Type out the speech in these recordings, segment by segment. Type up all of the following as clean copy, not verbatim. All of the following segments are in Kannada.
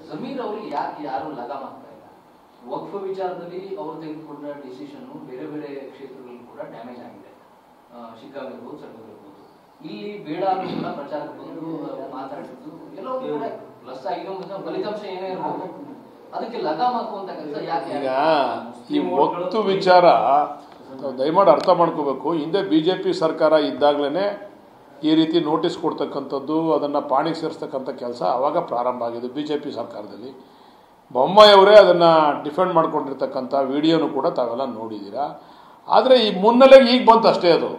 ಜಮೀರ್ ಅವರಿಗೆ ಯಾಕೆ ಯಾರು ಲಗಾಮ್ ಆಗ್ತಾ ಇಲ್ಲ? ವಕ್ಫ್ ವಿಚಾರದಲ್ಲಿ ಅವರು ತೆಗೆದುಕೊಂಡ ಡಿಸಿಷನ್ ಬೇರೆ ಬೇರೆ ಕ್ಷೇತ್ರಗಳಲ್ಲಿ ಕೂಡ ಡ್ಯಾಮೇಜ್ ಆಗಿದೆ. ಶಿಗ್ಗಾಂವ್ ಇರ್ಬೋದು, ಸರ್ಕಲ್ ಇರ್ಬೋದು. ಇಲ್ಲಿ ಬೇಡ ಅನ್ನೋ ಕೂಡ ಪ್ರಚಾರಕ್ಕೆ ಬಂದು ಮಾತಾಡಿದ್ದು ಎಲ್ಲವೂ ಕೂಡ ಪ್ಲಸ್ ಆಗಿದೆ. ಫಲಿತಾಂಶ ಏನೇ ಇರ್ಬೋದು, ಅದಕ್ಕೆ ಲಗಾಮ್ ಹಾಕುವಂತ ಕೆಲಸ ಯಾಕೆ? ಈಗ ಈ ವಕ್ಫ್ ವಿಚಾರ ದಯಮಾಡಿ ಅರ್ಥ ಮಾಡ್ಕೋಬೇಕು. ಹಿಂದೆ ಬಿಜೆಪಿ ಸರ್ಕಾರ ಇದ್ದಾಗಲೇ ಈ ರೀತಿ ನೋಟಿಸ್ ಕೊಡ್ತಕ್ಕಂಥದ್ದು, ಅದನ್ನು ಪಾಣಿಗೆ ಸೇರಿಸ್ತಕ್ಕಂಥ ಕೆಲಸ ಆವಾಗ ಪ್ರಾರಂಭ ಆಗಿದೆ ಬಿಜೆಪಿ ಸರ್ಕಾರದಲ್ಲಿ. ಬೊಮ್ಮಾಯಿ ಅವರೇ ಅದನ್ನು ಡಿಫೆಂಡ್ ಮಾಡ್ಕೊಂಡಿರ್ತಕ್ಕಂಥ ವಿಡಿಯೋನು ಕೂಡ ತಾವೆಲ್ಲ ನೋಡಿದ್ದೀರಾ. ಆದರೆ ಈ ಮುನ್ನೆಲೆಗೆ ಈಗ ಬಂತು ಅಷ್ಟೇ. ಅದು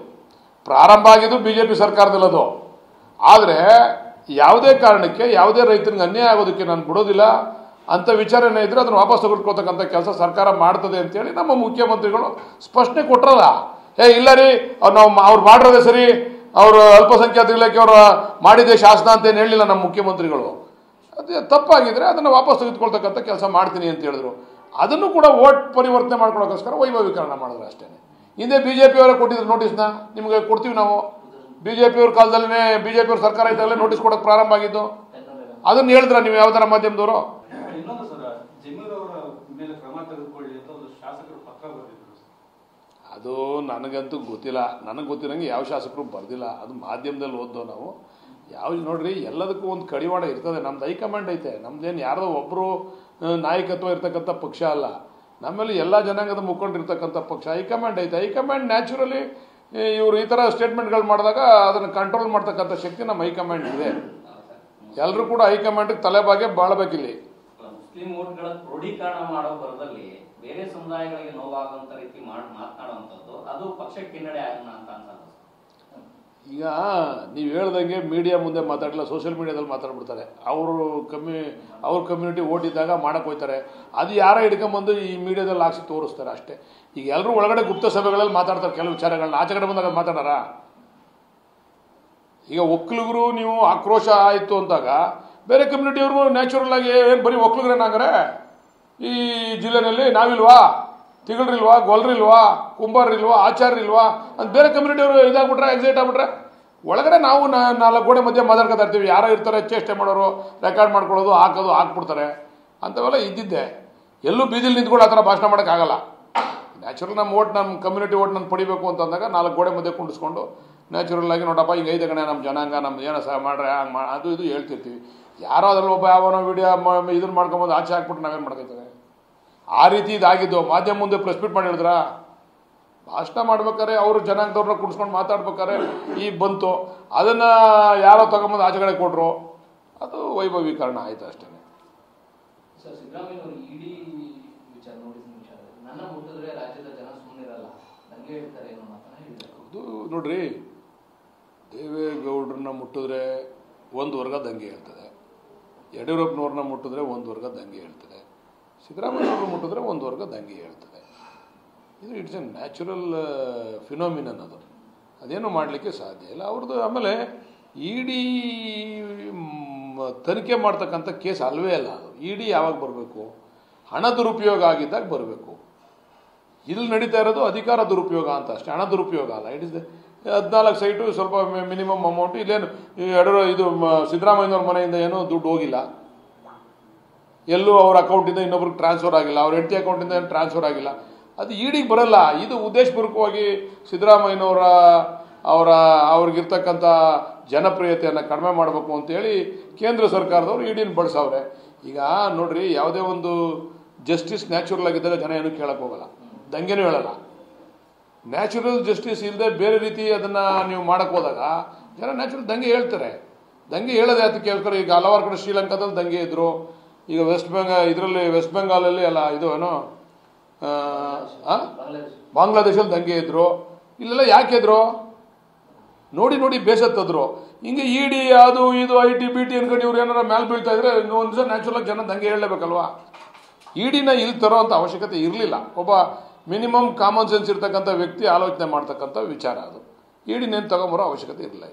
ಪ್ರಾರಂಭ ಆಗಿದ್ದು ಬಿಜೆಪಿ ಸರ್ಕಾರದಲ್ಲಿ ಅದು. ಆದರೆ ಯಾವುದೇ ಕಾರಣಕ್ಕೆ ಯಾವುದೇ ರೈತನಿಗೆ ಅನ್ಯಾಯ ಆಗೋದಕ್ಕೆ ನಾನು ಬಿಡೋದಿಲ್ಲ ಅಂಥ ವಿಚಾರ ಏನೇ ಇದ್ದರೆ ಅದನ್ನು ವಾಪಸ್ ತೆಗೆದುಕೊಳ್ತಕ್ಕಂಥ ಕೆಲಸ ಸರ್ಕಾರ ಮಾಡ್ತದೆ ಅಂತೇಳಿ ನಮ್ಮ ಮುಖ್ಯಮಂತ್ರಿಗಳು ಸ್ಪಷ್ಟನೆ ಕೊಟ್ಟರಲ್ಲ. ಇಲ್ಲ ರೀ ಅವ್ರು ಮಾಡಿರೋದೇ ಸರಿ, ಅವರು ಅಲ್ಪಸಂಖ್ಯಾತ ಇಲಾಖೆಯವರು ಮಾಡಿದೆ ಶಾಸನ ಅಂತೇನು ಹೇಳಿಲ್ಲ ನಮ್ಮ ಮುಖ್ಯಮಂತ್ರಿಗಳು. ಅದು ತಪ್ಪಾಗಿದ್ರೆ ಅದನ್ನು ವಾಪಸ್ ತೆಗೆದುಕೊಳ್ತಕ್ಕಂಥ ಕೆಲಸ ಮಾಡ್ತೀನಿ ಅಂತ ಹೇಳಿದ್ರು. ಅದನ್ನು ಕೂಡ ವೋಟ್ ಪರಿವರ್ತನೆ ಮಾಡ್ಕೊಳ್ಳೋಕ್ಕೋಸ್ಕರ ವೈಭವೀಕರಣ ಮಾಡಿದ್ರು ಅಷ್ಟೇ. ಹಿಂದೆ ಬಿಜೆಪಿಯವರೇ ಕೊಟ್ಟಿದ್ರು ನೋಟಿಸ್ನ, ನಿಮಗೆ ಕೊಡ್ತೀವಿ ನಾವು. ಬಿಜೆಪಿಯವ್ರ ಕಾಲದಲ್ಲೇ ಬಿಜೆಪಿಯವ್ರ ಸರ್ಕಾರ ಇದ್ದಾಗಲೇ ನೋಟಿಸ್ ಕೊಡೋಕೆ ಪ್ರಾರಂಭ ಆಗಿದ್ದು. ಅದನ್ನು ಹೇಳಿದ್ರ ನೀವು ಯಾವ್ದಾರ ಮಾಧ್ಯಮದವರು? ಅದು ನನಗಂತೂ ಗೊತ್ತಿಲ್ಲ. ನನಗೆ ಗೊತ್ತಿರಂಗೆ ಯಾವ ಶಾಸಕರು ಬರ್ದಿಲ್ಲ. ಅದು ಮಾಧ್ಯಮದಲ್ಲಿ ಓದ್ದೋ ನಾವು. ಯಾವ ನೋಡ್ರಿ, ಎಲ್ಲದಕ್ಕೂ ಒಂದು ಕಡಿವಾಣ ಇರ್ತದೆ. ನಮ್ದು ಹೈಕಮಾಂಡ್ ಐತೆ. ನಮ್ದೇನು ಯಾರೋ ಒಬ್ಬರು ನಾಯಕತ್ವ ಇರ್ತಕ್ಕಂಥ ಪಕ್ಷ ಅಲ್ಲ. ನಮ್ಮಲ್ಲಿ ಎಲ್ಲ ಜನಾಂಗದ ಮುಖಂಡಿರ್ತಕ್ಕಂಥ ಪಕ್ಷ ಹೈಕಮಾಂಡ್ ಐತೆ. ಹೈಕಮಾಂಡ್ ನ್ಯಾಚುರಲಿ ಇವರು ಈ ಥರ ಸ್ಟೇಟ್ಮೆಂಟ್ಗಳು ಮಾಡಿದಾಗ ಅದನ್ನು ಕಂಟ್ರೋಲ್ ಮಾಡ್ತಕ್ಕಂಥ ಶಕ್ತಿ ನಮ್ಮ ಹೈಕಮಾಂಡ್ ಇದೆ. ಎಲ್ಲರೂ ಕೂಡ ಹೈಕಮಾಂಡ್ಗೆ ತಲೆಬಾಗೆ ಬಾಳಬೇಕಿಲ್ಲಿ. ಮುಸ್ಲಿಂ ವೋಟ್ಗಳ ಕ್ರೋಢೀಕರಣ ಮಾಡೋ ಬರದಲ್ಲಿ ಬೇರೆ ಸಮುದಾಯಗಳಿಗೆ ನೋವಾಗುವಂತ ರೀತಿ ಮಾತನಾಡುವಂಥದ್ದು ಅದು ಪಕ್ಷಕ್ಕೆ ಹಿನ್ನಡೆ ಆಗೋಣ ಅಂತ ಅನ್ಸಲ್ಲ. ಈಗ ನೀವು ಹೇಳ್ದಂಗೆ ಮೀಡಿಯಾ ಮುಂದೆ ಮಾತಾಡಲ್ಲ, ಸೋಷಿಯಲ್ ಮೀಡಿಯಾದಲ್ಲಿ ಮಾತಾಡ್ಬಿಡ್ತಾರೆ. ಅವ್ರ ಕಮ್ಯುನಿಟಿ ಓಟ್ ಇದ್ದಾಗ ಮಾಡಕ್ಕೆ ಹೋಗ್ತಾರೆ. ಅದು ಯಾರ ಹಿಡ್ಕೊಂಬಂದು ಈ ಮೀಡಿಯಾದಲ್ಲಿ ಹಾಕ್ಸಿ ತೋರಿಸ್ತಾರೆ ಅಷ್ಟೇ. ಈಗ ಎಲ್ಲರೂ ಒಳಗಡೆ ಗುಪ್ತ ಸಭೆಗಳಲ್ಲಿ ಮಾತಾಡ್ತಾರೆ ಕೆಲವು ವಿಚಾರಗಳನ್ನ, ಆಚೆ ಕಡೆ ಬಂದಾಗ ಮಾತಾಡಾರ? ಈಗ ಒಕ್ಕಲಿಗರು ನೀವು ಆಕ್ರೋಶ ಆಯಿತು ಅಂದಾಗ ಬೇರೆ ಕಮ್ಯುನಿಟಿಯವ್ರಿಗೂ ನ್ಯಾಚುರಲ್ ಆಗಿ ಏನು ಬರೀ ಒಕ್ಕಲಿಗರೇನಾಗರೆ ಈ ಜಿಲ್ಲೆನಲ್ಲಿ ನಾವಿಲ್ವಾ, ತಿಗಳರಿಲ್ವಾ, ಗೊಲ್ರಿಲ್ವಾ, ಕುಂಬಾರರಿಲ್ವಾ, ಆಚಾರ್ಯರಿಲ್ವಾ ಅಂತ ಬೇರೆ ಕಮ್ಯುನಿಟಿಯವರು ಇದಾಗ್ಬಿಟ್ರೆ, ಎಕ್ಸೈಟ್ ಆಗ್ಬಿಟ್ರೆ ಒಳಗಡೆ ನಾವು 4 ಗೋಡೆ ಮಧ್ಯೆ ಮಾತಾಡ್ಕೊತಾ ಇರ್ತೀವಿ. ಯಾರೋ ಇರ್ತಾರೆ ಚೇಷ್ಟೆ ಮಾಡೋರು, ರೆಕಾರ್ಡ್ ಮಾಡ್ಕೊಳ್ಳೋದು, ಹಾಕ್ಬಿಡ್ತಾರೆ. ಅಂಥವೆಲ್ಲ ಇದ್ದಿದ್ದೆ. ಎಲ್ಲೂ ಬೀದಿಲಿ ನಿಂತ್ಕೊಂಡು ಆ ಥರ ಭಾಷಣ ಮಾಡೋಕ್ಕಾಗಲ್ಲ. ನ್ಯಾಚುರಲ್ ನಮ್ಮ ಕಮ್ಯುನಿಟಿ ಓಟ್ ನಾನು ಪಡಿಬೇಕು ಅಂತಂದಾಗ 4 ಗೋಡೆ ಮಧ್ಯೆ ಕುಂಡಿಸ್ಕೊಂಡು ನ್ಯಾಚುರಲ್ ಆಗಿ ನೋಡಪ್ಪ ಹಿಂಗೆ ಐತೆ ಕಣೆ ನಮ್ಮ ಜನಾಂಗ, ನಮ್ದು ಏನೋ ಸಹ ಮಾಡ್ರೆ ಹಂಗೆ ಅದು ಇದು ಹೇಳ್ತಿರ್ತೀವಿ. ಯಾರೋ ಅದ್ರಲ್ಲಿ ಒಬ್ಬ ಯಾವನೋ ವಿಡಿಯೋ ಇದನ್ನು ಮಾಡ್ಕೊಂಬಂದು ಆಚೆ ಹಾಕ್ಬಿಟ್ಟು ನಾವೇನು ಮಾಡ್ತೈತೇವೆ? ಆ ರೀತಿ ಇದಾಗಿದ್ದು. ಮಾಧ್ಯಮ ಮುಂದೆ ಪ್ರೆಸ್ ಮೀಟ್ ಮಾಡಿ ಹೇಳಿದ್ರ ಭಾಷಣ ಮಾಡ್ಬೇಕಾರೆ ಅವರು ಜನಾಂಗದವ್ರನ್ನ ಕುಡಿಸ್ಕೊಂಡು ಮಾತಾಡ್ಬೇಕಾರೆ ಈ ಬಂತು. ಅದನ್ನು ಯಾರೋ ತಗೊಂಬಂದು ಆಚೆ ಕಡೆ ಕೊಟ್ಟರು. ಅದು ವೈಭವೀಕರಣ ಆಯಿತು ಅಷ್ಟೇ. ಸರ್, ಸಿದ್ದರಾಮಯ್ಯವರು ಇಡೀ ವಿಚಾರ ನೋಡಿದ ವಿಚಾರ ನನ್ನ ಮುಟ್ಟಿದ್ರೆ ರಾಜ್ಯದ ಜನ ಸುಮ್ಮನಿರಲ್ಲ, ದಂಗೆ ಹೇಳ್ತಾರೆ ಅನ್ನೋ ಮಾತನ್ನ ಹೇಳಿದ್ರು. ಅದು ನೋಡ್ರಿ, ದೇವೇಗೌಡರನ್ನ ಮುಟ್ಟಿದ್ರೆ ಒಂದು ವರ್ಗ ದಂಗೆ ಹೇಳ್ತದೆ, ಯಡಿಯೂರಪ್ಪನವ್ರನ್ನ ಮುಟ್ಟಿದ್ರೆ ಒಂದು ವರ್ಗ ದಂಗೆ ಹೇಳ್ತದೆ, ಸಿದ್ದರಾಮಯ್ಯವ್ರನ್ನ ಮುಟ್ಟಿದ್ರೆ ಒಂದು ವರ್ಗ ದಂಗೆ ಹೇಳ್ತದೆ. ಇದು ಇಟ್ಸ್ ಎ ನ್ಯಾಚುರಲ್ ಫಿನೋಮಿನನ್. ಅದು ಅದೇನು ಮಾಡಲಿಕ್ಕೆ ಸಾಧ್ಯ ಇಲ್ಲ ಅವ್ರದ್ದು. ಆಮೇಲೆ ಇಡಿ ತನಿಖೆ ಮಾಡ್ತಕ್ಕಂಥ ಕೇಸ್ ಅಲ್ವೇ ಅಲ್ಲ ಅದು. ಇಡಿ ಯಾವಾಗ ಬರಬೇಕು? ಹಣ ದುರುಪಯೋಗ ಆಗಿದ್ದಾಗ ಬರಬೇಕು. ಇಲ್ಲಿ ನಡೀತಾ ಇರೋದು ಅಧಿಕಾರ ದುರುಪಯೋಗ ಅಂತ ಅಷ್ಟೇ, ಹಣ ದುರುಪಯೋಗ ಅಲ್ಲ. ಇಟ್ ಇಸ್ 14 ಸೈಟು, ಸ್ವಲ್ಪ ಮಿನಿಮಮ್ ಅಮೌಂಟು. ಇಲ್ಲೇನು ಇದು ಸಿದ್ದರಾಮಯ್ಯನವ್ರ ಮನೆಯಿಂದ ಏನೂ ದುಡ್ಡು ಹೋಗಿಲ್ಲ, ಎಲ್ಲೂ ಅವ್ರ ಅಕೌಂಟಿಂದ ಇನ್ನೊಬ್ರಿಗೆ ಟ್ರಾನ್ಸ್ಫರ್ ಆಗಿಲ್ಲ, ಅವ್ರ ಹೆಂಡತಿ ಅಕೌಂಟಿಂದ ಏನು ಟ್ರಾನ್ಸ್ಫರ್ ಆಗಿಲ್ಲ. ಅದು ಇಡಿಗೆ ಬರಲ್ಲ. ಇದು ಉದ್ದೇಶಪೂರ್ವಕವಾಗಿ ಸಿದ್ದರಾಮಯ್ಯನವರ ಅವ್ರಿಗಿರ್ತಕ್ಕಂಥ ಜನಪ್ರಿಯತೆಯನ್ನು ಕಡಿಮೆ ಮಾಡಬೇಕು ಅಂತೇಳಿ ಕೇಂದ್ರ ಸರ್ಕಾರದವರು ಇಡಿನ ಬಳಸವ್ರೆ. ಈಗ ನೋಡ್ರಿ, ಯಾವುದೇ ಒಂದು ಜಸ್ಟಿಸ್ ನ್ಯಾಚುರಲ್ ಆಗಿದ್ದಾಗ ಜನ ಏನೂ ಕೇಳಕ್ಕೆ ಹೋಗಲ್ಲ, ದಂಗೆನೂ ಹೇಳಲ್ಲ. ನ್ಯಾಚುರಲ್ ಜಸ್ಟಿಸ್ ಇಲ್ಲದೆ ಬೇರೆ ರೀತಿ ಅದನ್ನು ನೀವು ಮಾಡಕ್ಕೆ ಹೋದಾಗ ಜನ ನ್ಯಾಚುರಲ್ ದಂಗೆ ಹೇಳ್ತಾರೆ. ದಂಗೆ ಹೇಳೋದು ಯಾತಕ್ಕೆ ಹೇಳ್ತಾರೆ? ಈಗ ಹಲವಾರು ಕಡೆ ಶ್ರೀಲಂಕಾದಲ್ಲಿ ದಂಗೆ ಇದ್ರು, ಈಗ ವೆಸ್ಟ್ ಬೆಂಗಾಲಲ್ಲಿ ಅಲ್ಲ ಇದು ಏನೋ ಬಾಂಗ್ಲಾದೇಶಲ್ಲಿ ದಂಗೆ ಇದ್ರು. ಇಲ್ಲೆಲ್ಲ ಯಾಕೆ ಇದ್ರು? ನೋಡಿ ಬೇಸತ್ತದ್ರು. ಹಿಂಗೆ ಇಡಿ ಅದು ಇದು IT BT ಅನ್ಕೊಂಡು ಇವ್ರು ಏನಾರ ಮೇಲೆ ಬೀಳ್ತಾ ಇದ್ರೆ ಒಂದು ದಿವಸ ನ್ಯಾಚುರಲ್ ಜನ ದಂಗೆ ಹೇಳಲೇಬೇಕಲ್ವಾ? ಇಡಿನ ಇಲ್ಲಿ ತರೋ ಅಂತ ಅವಶ್ಯಕತೆ ಇರಲಿಲ್ಲ. ಒಬ್ಬ ಮಿನಿಮಮ್ ಕಾಮನ್ ಸೆನ್ಸ್ ಇರ್ತಕ್ಕಂಥ ವ್ಯಕ್ತಿ ಆಲೋಚನೆ ಮಾಡ್ತಕ್ಕಂಥ ವಿಚಾರ ಅದು. ಇಡಿನೇನು ತಗೊಂಬರೋ ಅವಶ್ಯಕತೆ ಇರಲಿಲ್ಲ.